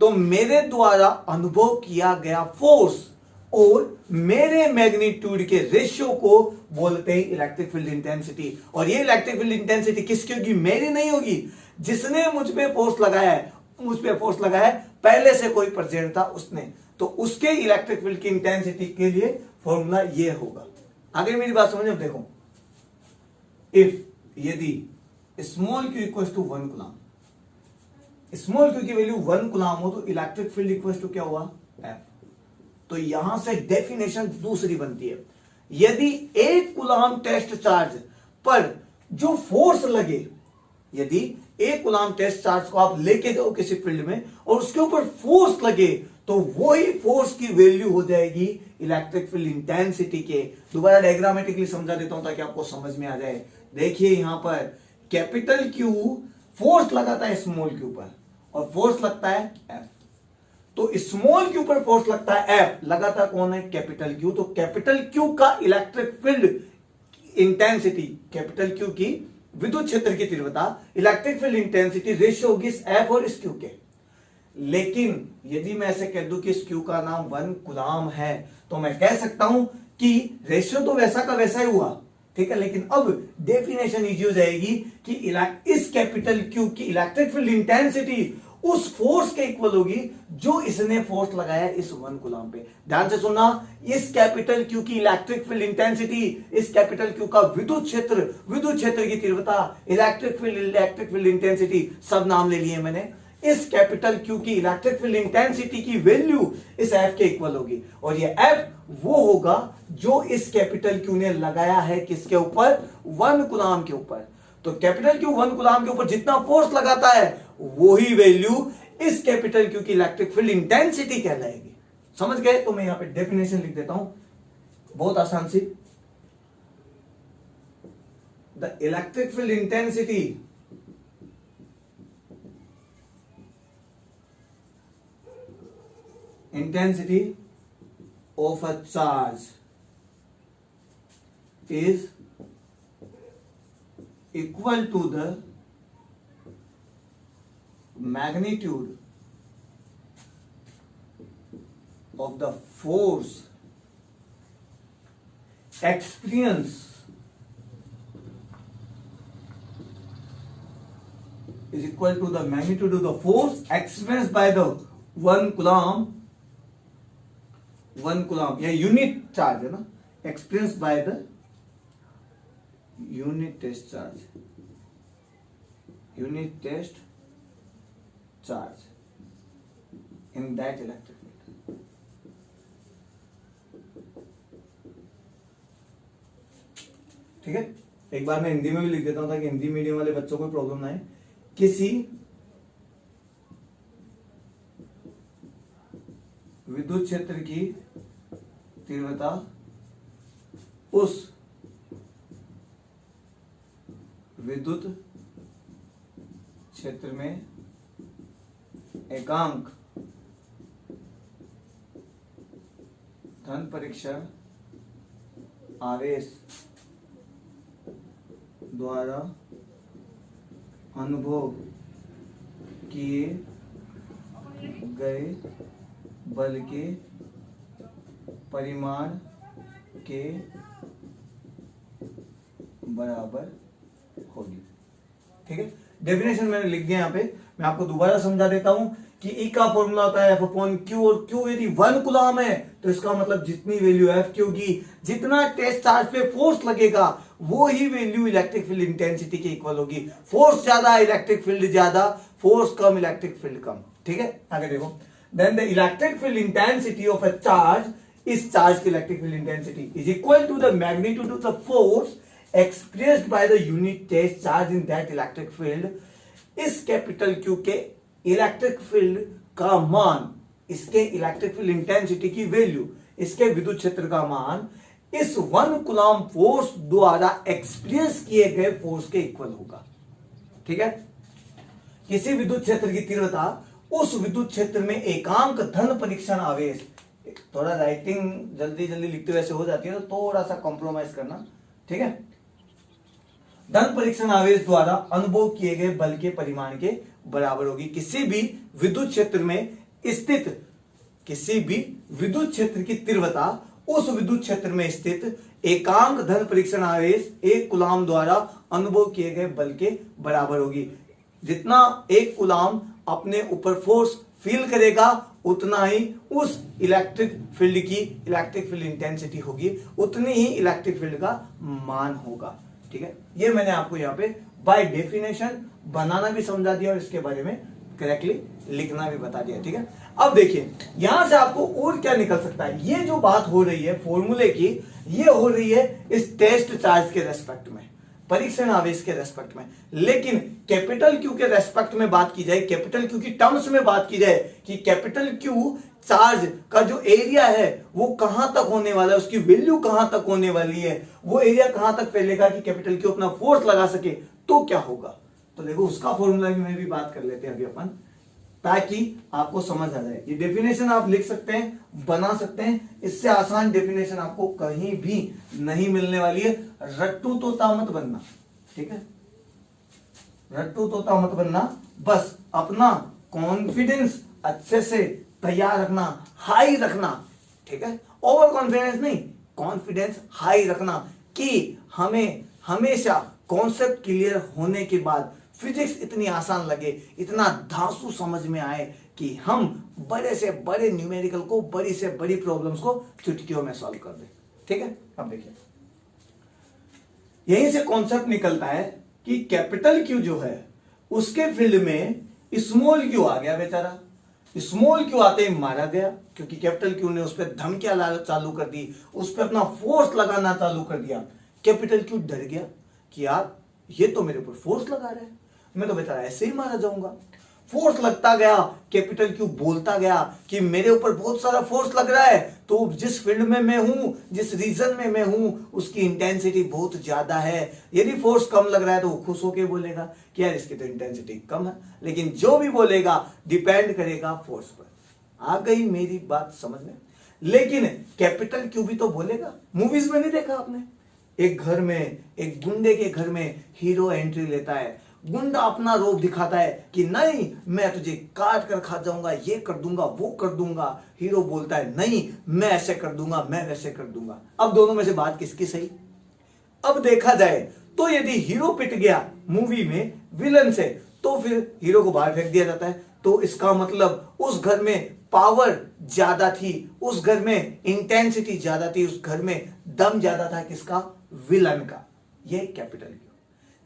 तो मेरे द्वारा अनुभव किया गया फोर्स और मेरे मैग्नीट्यूड के रेशियो को बोलते हैं इलेक्ट्रिक फील्ड इंटेंसिटी। और ये इलेक्ट्रिक फील्ड इंटेंसिटी किसकी होगी, मेरी नहीं होगी, जिसने मुझ पे फोर्स लगाया है, मुझ पे फोर्स लगाया है, पहले से कोई प्रेजेंट था उसने, तो उसके इलेक्ट्रिक फील्ड की इंटेंसिटी के लिए फॉर्मूला ये होगा। आगे मेरी बात समझो, देखो, इफ, यदि small Q equal to 1 coulomb, small Q की वैल्यू 1 कूलम हो तो इलेक्ट्रिक फील्ड इक्वल टू क्या हुआ, एफ। तो यहां से डेफिनेशन दूसरी बनती है, यदि 1 कूलम टेस्ट चार्ज पर जो फोर्स लगे, यदि 1 कूलम टेस्ट चार्ज को आप लेके जाओ किसी फील्ड में और उसके ऊपर फोर्स लगे, तो वही फोर्स की वैल्यू हो जाएगी इलेक्ट्रिक फील्ड इंटेंसिटी के। दोबारा डायग्रामेटिकली समझा देता हूं ताकि आपको समझ में आ जाए। देखिए यहां पर कैपिटल क्यू फोर्स लगाता है स्मॉल क्यू पर, और फोर्स लगता है एफ, तो स्मॉल क्यू पर फोर्स लगता है एफ, लगाता कौन है, कैपिटल क्यू। तो कैपिटल क्यू का electric field intensity, capital Q की विद्युत क्षेत्र की तीव्रता, इलेक्ट्रिक फील्ड इंटेंसिटी रेशियो होगी इस एफ और इस क्यू के। लेकिन यदि मैं ऐसे कह दूं कि इस क्यू का नाम 1 कूलम है, तो मैं कह सकता हूं कि रेशियो तो वैसा का वैसा ही हुआ, ठीक है, लेकिन अब डेफिनेशन इजी हो जाएगी कि इस कैपिटल क्यू की इलेक्ट्रिक फील्ड इंटेंसिटी उस फोर्स के इक्वल होगी जो इसने फोर्स लगाया इस 1 कूलम पे। ध्यान से सुनना, इस कैपिटल क्यू की इलेक्ट्रिक फील्ड इंटेंसिटी, इस कैपिटल क्यू का विद्युत क्षेत्र की तीव्रता, इलेक्ट्रिक फील्ड इंटेंसिटी, सब नाम ले लिए मैंने। इस कैपिटल क्यू की इलेक्ट्रिक फील्ड इंटेंसिटी की वैल्यू इस एफ के इक्वल होगी, और ये एफ वो होगा जो इस कैपिटल क्यू ने लगाया है किसके ऊपर, 1 कूलम के ऊपर। तो कैपिटल क्यू 1 कूलम के ऊपर जितना फोर्स लगाता है वही वैल्यू इस कैपिटल क्यू की इलेक्ट्रिक फील्ड इंटेंसिटी कहलाएगी। समझ गए? तो मैं यहां पे डेफिनेशन लिख देता हूं बहुत आसान सी। The electric field intensity of a charge is equal to the magnitude of the force experienced is equal to the magnitude of the force experienced by the 1 coulomb या यूनिट चार्ज है ना, experience by the unit test charge in that electric field. ठीक है, एक बार मैं हिंदी में भी लिख देता हूं ताकि हिंदी मीडियम वाले बच्चों को प्रॉब्लम ना आए। किसी विद्युत क्षेत्र की तीव्रता उस विद्युत क्षेत्र में एकांक धन परीक्षण आवेश द्वारा अनुभव किए गए बल के परिमाण के बराबर होगी। ठीक है, डेफिनेशन मैंने लिख दिया यहाँ पे। मैं आपको दोबारा समझा देता हूं कि ई का फॉर्मूला होता है F अपॉन क्यू, और क्यू यदि 1 कूलम है तो इसका मतलब जितनी वैल्यू F की होगी, जितना टेस्ट चार्ज पे फोर्स लगेगा वो ही वैल्यू इलेक्ट्रिक फील्ड इंटेंसिटी के इक्वल होगी। फोर्स ज्यादा, इलेक्ट्रिक फील्ड ज्यादा, फोर्स कम, इलेक्ट्रिक फील्ड कम। ठीक है, आगे देखो। Then the electric field intensity of a charge, इस चार्ज की electric field intensity is equal to the magnitude of the force expressed by the unit test charge in that electric field। इस capital Q के electric field का मान, इसके electric field intensity की value, इसके विद्युत क्षेत्र का मान इस 1 कूलम फोर्स द्वारा एक्सपीरियंस किए गए फोर्स के इक्वल होगा। ठीक है, किसी विद्युत क्षेत्र की तीव्रता उस विद्युत क्षेत्र में एकांक धन परीक्षण आवेश, थोड़ा राइटिंग जल्दी जल्दी लिखते हुए ऐसे हो जाती है तो थोड़ा सा कॉम्प्रोमाइज करना। ठीक है, धन परीक्षण आवेश द्वारा अनुभव किए गए बल के परिमाण के बराबर होगी। किसी भी विद्युत क्षेत्र में स्थित किसी भी विद्युत क्षेत्र की तीव्रता उस विद्युत क्षेत्र में स्थित एकांक धन परीक्षण आवेश 1 कूलम द्वारा अनुभव किए गए बल के बराबर होगी। जितना 1 कूलम अपने ऊपर फोर्स फील करेगा उतना ही उस इलेक्ट्रिक फील्ड इंटेंसिटी होगी, उतनी ही इलेक्ट्रिक फील्ड का मान होगा। ठीक है, ये मैंने आपको यहाँ पे बाय डेफिनेशन बनाना भी समझा दिया और इसके बारे में करेक्टली लिखना भी बता दिया। ठीक है, अब देखिए यहां से आपको और क्या निकल सकता है। ये जो बात हो रही है फॉर्मूले की, ये हो रही है इस टेस्ट चार्ज के रेस्पेक्ट में, परीक्षण आवेश के रेस्पेक्ट में। लेकिन कैपिटल क्यू के रेस्पेक्ट में बात की जाए, कैपिटल क्यू की टर्म्स में बात की जाए कि कैपिटल क्यू चार्ज का जो एरिया है वो कहां तक होने वाला है, उसकी वैल्यू कहां तक होने वाली है, वो एरिया कहां तक फैलेगा कि कैपिटल क्यू अपना फोर्स लगा सके, तो क्या होगा। तो देखो उसका फॉर्मूला में भी बात कर लेते हैं अभी अपन, ताकि आपको समझ आ जाए। ये डेफिनेशन आप लिख सकते हैं, बना सकते हैं, इससे आसान डेफिनेशन आपको कहीं भी नहीं मिलने वाली है। रट्टू तोता मत बनना। ठीक है, रट्टू तोता मत बनना, बस अपना कॉन्फिडेंस अच्छे से तैयार रखना, हाई रखना। ठीक है, ओवर कॉन्फिडेंस नहीं, कॉन्फिडेंस हाई रखना कि हमें हमेशा कॉन्सेप्ट क्लियर होने के बाद फिजिक्स इतनी आसान लगे, इतना धांसू समझ में आए कि हम बड़े से बड़े न्यूमेरिकल को, बड़ी से बड़ी प्रॉब्लम्स को चुटकियों में सॉल्व कर दें। ठीक है, अब देखिए यहीं से कॉन्सेप्ट निकलता है कि कैपिटल क्यू जो है उसके फील्ड में स्मॉल क्यू आ गया बेचारा। स्मॉल क्यू आते ही मारा गया, क्योंकि कैपिटल क्यू ने उस पर धमकियां चालू कर दी, उस पर अपना फोर्स लगाना चालू कर दिया। कैपिटल क्यू डर गया कि यार ये तो मेरे ऊपर फोर्स लगा रहा है, मैं तो बेचारा ऐसे ही मारा जाऊंगा। फोर्स लगता गया, कैपिटल क्यू बोलता गया कि मेरे ऊपर बहुत सारा फोर्स लग रहा है, तो जिस फील्ड में मैं हूं, जिस रीजन में मैं हूं, उसकी इंटेंसिटी बहुत ज्यादा है। यदि फोर्स कम लग रहा है तो वो खुश होकर बोलेगा कि यार इसकी तो इंटेंसिटी कम है, लेकिन जो भी बोलेगा डिपेंड करेगा फोर्स पर। आ गई मेरी बात समझ में? लेकिन कैपिटल क्यू भी तो बोलेगा। मूवीज में नहीं देखा आपने, एक घर में, एक गुंडे के घर में हीरो एंट्री लेता है, गुंडा अपना रोब दिखाता है कि नहीं मैं तुझे काट कर खा जाऊंगा, ये कर दूंगा, वो कर दूंगा। हीरो बोलता है नहीं मैं ऐसे कर दूंगा, मैं वैसे कर दूंगा। अब दोनों में से बात किसकी सही? अब देखा जाए तो यदि हीरो पिट गया मूवी में विलन से, तो फिर हीरो को बाहर फेंक दिया जाता है। तो इसका मतलब उस घर में पावर ज्यादा थी, उस घर में इंटेंसिटी ज्यादा थी, उस घर में दम ज्यादा था किसका? विलन का। ये कैपिटल क्यू।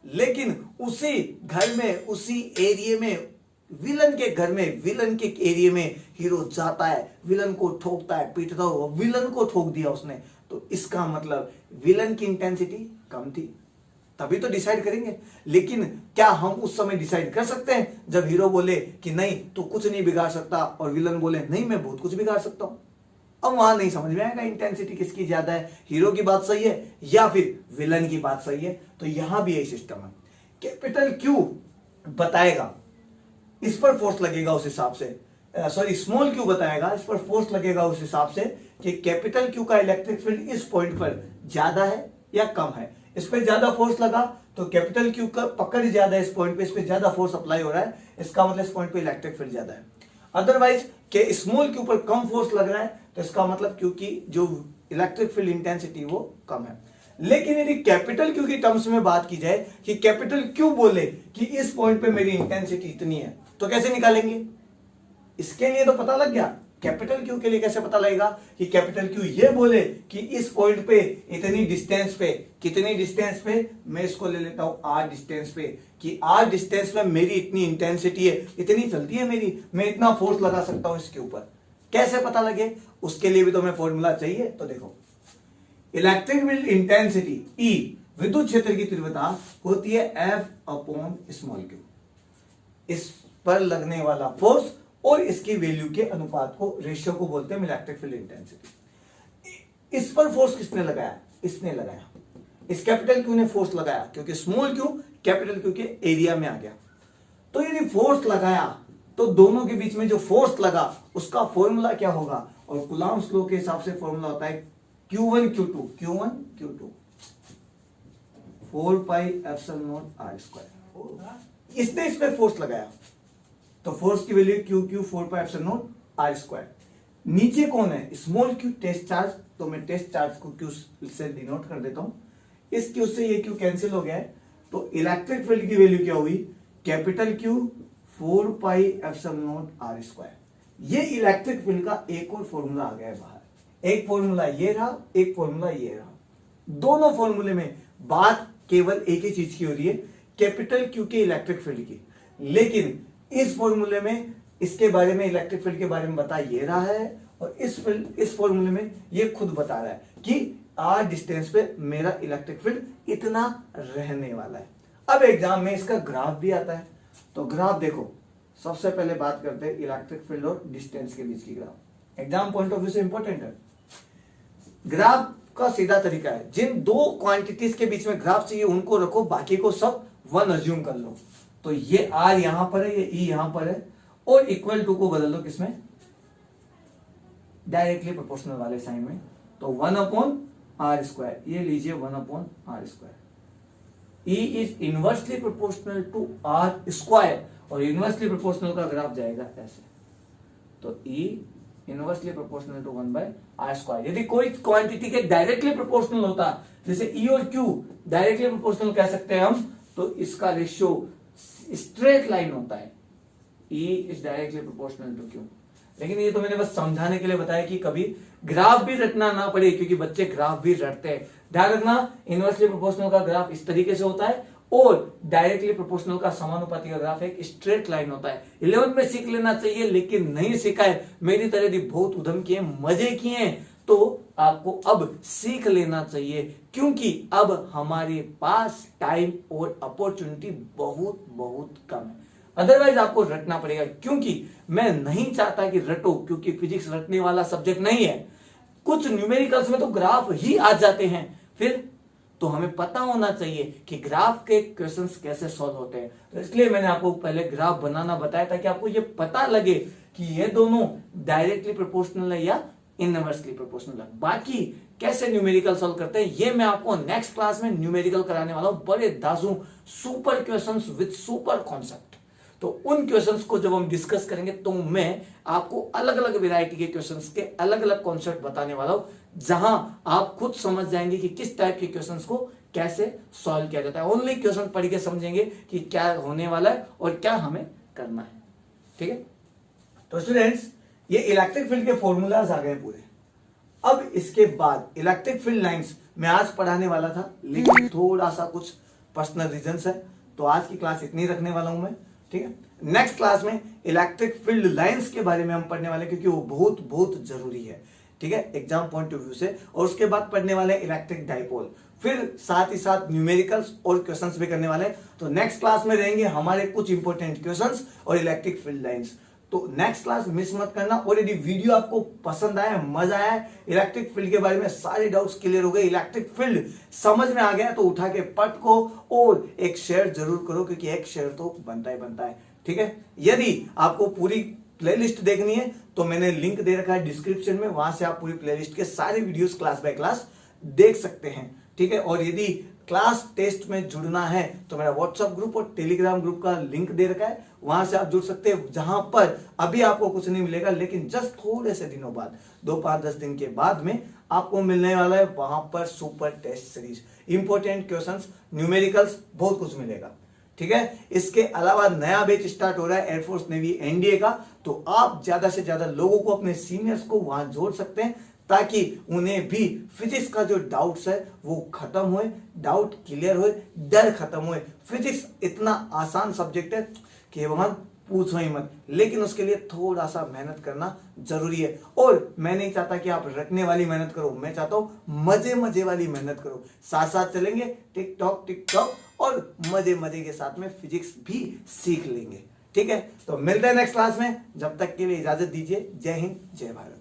लेकिन उसी घर में, उसी एरिया में, विलन के घर में, विलन के एरिया में हीरो जाता है, विलन को ठोकता है, पीटता हुआ विलन को ठोक दिया उसने, तो इसका मतलब विलन की इंटेंसिटी कम थी, तभी तो डिसाइड करेंगे। लेकिन क्या हम उस समय डिसाइड कर सकते हैं जब हीरो बोले कि नहीं तू कुछ नहीं बिगाड़ सकता, और विलन बोले नहीं मैं बहुत कुछ बिगाड़ सकता हूं? अब वहां नहीं समझ में आएगा इंटेंसिटी किसकी ज्यादा है, हीरो की बात सही है या फिर विलन की बात सही है। तो यहां भी यही सिस्टम है, कैपिटल क्यू बताएगा, इस पर फोर्स लगेगा उस हिसाब से, सॉरी स्मॉल क्यू बताएगा, इस पर फोर्स लगेगा उस हिसाब से कि कैपिटल क्यू का इलेक्ट्रिक फील्ड इस पॉइंट पर ज्यादा है या कम है। इस पर ज्यादा फोर्स लगा तो कैपिटल क्यू का पकड़ ज्यादा है इस पॉइंट पे, इस पे ज्यादा फोर्स अप्लाई हो रहा है, इसका मतलब इस पॉइंट पे इलेक्ट्रिक फील्ड ज्यादा है। अदरवाइज के स्मॉल क्यू पर कम फोर्स लग रहा है तो इसका मतलब क्योंकि जो इलेक्ट्रिक फील्ड इंटेंसिटी वो कम है। लेकिन यदि कैपिटल क्यू की टर्म्स में बात की जाए कि कैपिटल क्यू बोले कि इस पॉइंट पे मेरी इंटेंसिटी इतनी है, तो कैसे निकालेंगे? इसके लिए तो पता लग गया। कैपिटल क्यू के लिए कैसे पता लगेगा कि कैपिटल क्यू ये बोले कि इस पॉइंट पे इतनी डिस्टेंस पे, कितनी डिस्टेंस पे, मैं इसको ले लेता हूं आर डिस्टेंस पे, कि आर डिस्टेंस में मेरी इतनी इंटेंसिटी है, इतनी चलती है मेरी, मैं इतना फोर्स लगा सकता हूं इसके ऊपर। कैसे पता लगे? उसके लिए भी तो हमें फॉर्मूला चाहिए। तो देखो, इलेक्ट्रिक फील्ड इंटेंसिटी ई, विद्युत क्षेत्र की तीव्रता होती है एफ अपॉन स्मॉल क्यू, इस पर लगने वाला फोर्स और इसकी वैल्यू के अनुपात को, रेशियो को बोलते हैं इलेक्ट्रिक फील्ड इंटेंसिटी। इस पर फोर्स किसने लगाया? इसने लगाया, इस कैपिटल क्यू ने फोर्स लगाया, क्योंकि स्मॉल क्यू कैपिटल क्यू के एरिया में आ गया। तो यदि फोर्स लगाया तो दोनों के बीच में जो फोर्स लगा उसका फॉर्मूला क्या होगा? और कूलॉम्स लॉ के हिसाब से फॉर्मूला होता है Q1 Q2, Q1 Q2 4 pi epsilon not R square. इसने इस पे फोर्स लगाया तो फोर्स की value Q 4 pi epsilon not R square. नीचे कौन है? स्मॉल q टेस्ट चार्ज, तो मैं टेस्ट चार्ज को Q से डिनोट कर देता हूं। इस Q से ये Q कैंसिल हो गया है, तो इलेक्ट्रिक फील्ड की वैल्यू क्या हुई? Capital Q 4 pi epsilon not R square. ये इलेक्ट्रिक फील्ड का एक और फॉर्मूला आ गया है बाहर। एक फॉर्मूला ये रहा, एक फॉर्मूला ये रहा। दोनों फॉर्मूले में बात केवल एक ही चीज की हो रही है, कैपिटल Q के इलेक्ट्रिक फील्ड की। लेकिन इस फॉर्मूले में इसके बारे में, इलेक्ट्रिक फील्ड के बारे में बता ये रहा है, और इस फॉर्मूले में ये खुद बता रहा है कि आर डिस्टेंस पे मेरा इलेक्ट्रिक फील्ड इतना रहने वाला है। अब एग्जाम में इसका ग्राफ भी आता है, तो ग्राफ देखो, सबसे पहले बात करते हैं इलेक्ट्रिक फील्ड और डिस्टेंस के बीच की graph. Exam point of view से इंपॉर्टेंट है। ग्राफ का सीधा तरीका है, जिन दो क्वांटिटीज के बीच में ग्राफ चाहिए उनको रखो, बाकी को सब वन अज्यूम कर लो। तो ये आर यहां पर है, ये ई यहां पर है, और इक्वल टू को बदल दो किसमें? डायरेक्टली प्रोपोर्शनल वाले साइन में। तो 1 अपॉन आर स्क्वायर, ये लीजिए 1 upon R square. E is inversely proportional to R square, और इनवर्सली प्रोपोर्शनल का ग्राफ जाएगा ऐसे। तो E inversely proportional to 1 by R square. यदि कोई क्वांटिटी के डायरेक्टली प्रोपोर्शनल होता, जैसे ई और क्यू डायरेक्टली प्रोपोर्शनल कह सकते हैं हम, तो इसका रेशियो स्ट्रेट लाइन होता है, E is directly proportional to Q। लेकिन ये तो मैंने बस समझाने के लिए बताया कि कभी ग्राफ भी रटना ना पड़े, क्योंकि बच्चे ग्राफ भी रटते हैं। ध्यान रखना, इनवर्सली प्रोपोर्शनल का ग्राफ इस तरीके से होता है, और डायरेक्टली प्रोपोर्शनल का समानुपाती का ग्राफ एक स्ट्रेट लाइन होता है। 11th में सीख लेना चाहिए, लेकिन नहीं सीखा है, मेरी तरह भी बहुत उधम किए, मजे किए, तो आपको अब सीख लेना चाहिए, क्योंकि अब हमारे पास टाइम और अपॉर्चुनिटी बहुत बहुत कम है। अदरवाइज आपको रटना पड़ेगा, क्योंकि मैं नहीं चाहता कि रटो, क्योंकि फिजिक्स रटने वाला सब्जेक्ट नहीं है। कुछ न्यूमेरिकल्स में तो ग्राफ ही आ जाते हैं, फिर तो हमें पता होना चाहिए कि ग्राफ के क्वेश्चंस कैसे सॉल्व होते हैं। तो इसलिए मैंने आपको पहले ग्राफ बनाना बताया ताकि आपको ये पता लगे कि ये दोनों डायरेक्टली प्रोपोर्शनल है या इनवर्सली प्रोपोर्शनल है। बाकी कैसे न्यूमेरिकल सॉल्व करते हैं ये मैं आपको नेक्स्ट क्लास में न्यूमेरिकल कराने वाला हूं, बड़े दाजू super questions with super concept. तो उन क्वेश्चंस को जब हम डिस्कस करेंगे तो मैं आपको अलग अलग वैरायटी के क्वेश्चंस के अलग अलग कॉन्सेप्ट बताने वाला हूं, जहां आप खुद समझ जाएंगे कि किस टाइप के क्वेश्चंस को कैसे सॉल्व किया जाता है। ओनली क्वेश्चन पढ़ के समझेंगे कि क्या होने वाला है और क्या हमें करना है। ठीक है, तो स्टूडेंट्स ये इलेक्ट्रिक फील्ड के फॉर्मूलाज आ गए पूरे। अब इसके बाद इलेक्ट्रिक फील्ड लाइंस मैं आज पढ़ाने वाला था, लेकिन थोड़ा सा कुछ पर्सनल रीजंस है, तो आज की क्लास इतनी रखने वाला हूं मैं। ठीक है, नेक्स्ट क्लास में इलेक्ट्रिक फील्ड लाइंस के बारे में हम पढ़ने वाले, क्योंकि वो बहुत बहुत जरूरी है। ठीक है, एग्जाम पॉइंट ऑफ व्यू से। और उसके बाद पढ़ने वाले इलेक्ट्रिक डाइपोल, फिर साथ ही साथ न्यूमेरिकल्स और क्वेश्चंस भी करने वाले हैं। तो नेक्स्ट क्लास में रहेंगे हमारे कुछ इंपॉर्टेंट क्वेश्चंस और इलेक्ट्रिक फील्ड लाइंस। तो नेक्स्ट क्लास मिस मत करना। और यदि वीडियो आपको पसंद आया, मजा आया, इलेक्ट्रिक फील्ड के बारे में सारे डाउट्स क्लियर हो गए, इलेक्ट्रिक फील्ड समझ में आ गया, तो उठा के पट को और एक शेयर जरूर करो, क्योंकि एक शेयर तो बनता ही बनता है। ठीक है, यदि आपको पूरी प्लेलिस्ट देखनी है तो मैंने लिंक दे रखा है डिस्क्रिप्शन में, वहां से आप पूरी प्लेलिस्ट के सारे वीडियोस क्लास बाय क्लास देख सकते हैं। ठीक है, और यदि क्लास टेस्ट में जुड़ना है तो मेरा व्हाट्सएप ग्रुप और टेलीग्राम ग्रुप का लिंक दे रखा है, वहां से आप जुड़ सकते हैं, जहां पर अभी आपको कुछ नहीं मिलेगा, लेकिन जस्ट थोड़े से दिनों बाद, 2-5-10 दिन के बाद में आपको मिलने वाला है वहां पर super test series, important questions, numericals, बहुत कुछ मिलेगा। ठीक है, इसके अलावा नया बैच स्टार्ट हो रहा है एयरफोर्स नेवी एनडीए का, तो आप ज्यादा से ज्यादा लोगों को, अपने सीनियर्स को वहां जोड़ सकते हैं, ताकि उन्हें भी फिजिक्स का जो डाउट्स है वो खत्म हुए, डाउट क्लियर हुए, डर खत्म हुए। फिजिक्स इतना आसान सब्जेक्ट है कि वहां पूछो ही मत, लेकिन उसके लिए थोड़ा सा मेहनत करना जरूरी है। और मैं नहीं चाहता कि आप रटने वाली मेहनत करो, मैं चाहता हूं मजे मजे वाली मेहनत करो। साथ साथ चलेंगे टिक टॉक और मजे मजे के साथ में फिजिक्स भी सीख लेंगे। ठीक है, तो मिलते हैं नेक्स्ट क्लास में, जब तक के लिए इजाजत दीजिए। जय हिंद, जय भारत।